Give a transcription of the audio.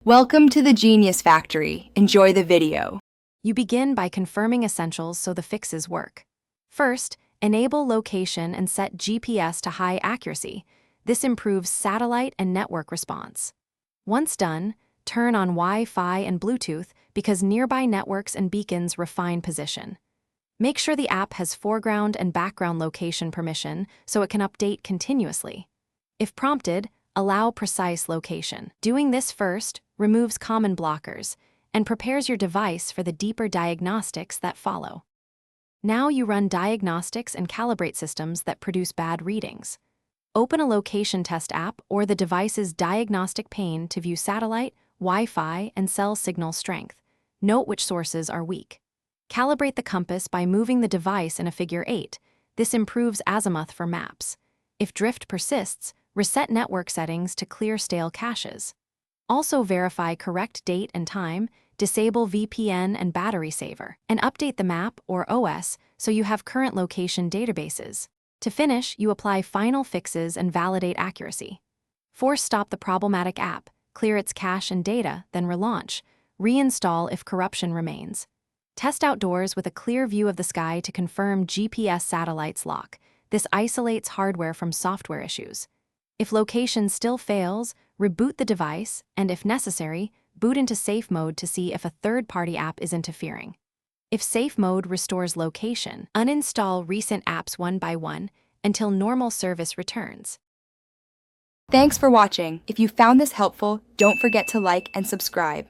Welcome to the Genius Factory. Enjoy the video. You begin by confirming essentials so the fixes work. First, enable location and set GPS to high accuracy. This improves satellite and network response. Once done, turn on Wi-Fi and Bluetooth because nearby networks and beacons refine position. Make sure the app has foreground and background location permission so it can update continuously. If prompted, allow precise location. Doing this first removes common blockers and prepares your device for the deeper diagnostics that follow. Now you run diagnostics and calibrate systems that produce bad readings. Open a location test app or the device's diagnostic pane to view satellite, Wi-Fi, and cell signal strength. Note which sources are weak. Calibrate the compass by moving the device in a figure 8. This improves azimuth for maps. If drift persists, reset network settings to clear stale caches. Also verify correct date and time, disable VPN and battery saver, and update the map or OS so you have current location databases. To finish, you apply final fixes and validate accuracy. Force stop the problematic app, clear its cache and data, then relaunch. Reinstall if corruption remains. Test outdoors with a clear view of the sky to confirm GPS satellites lock. This isolates hardware from software issues. If location still fails, reboot the device, and if necessary, boot into safe mode to see if a third-party app is interfering. If safe mode restores location, uninstall recent apps one by one until normal service returns. Thanks for watching. If you found this helpful, don't forget to like and subscribe.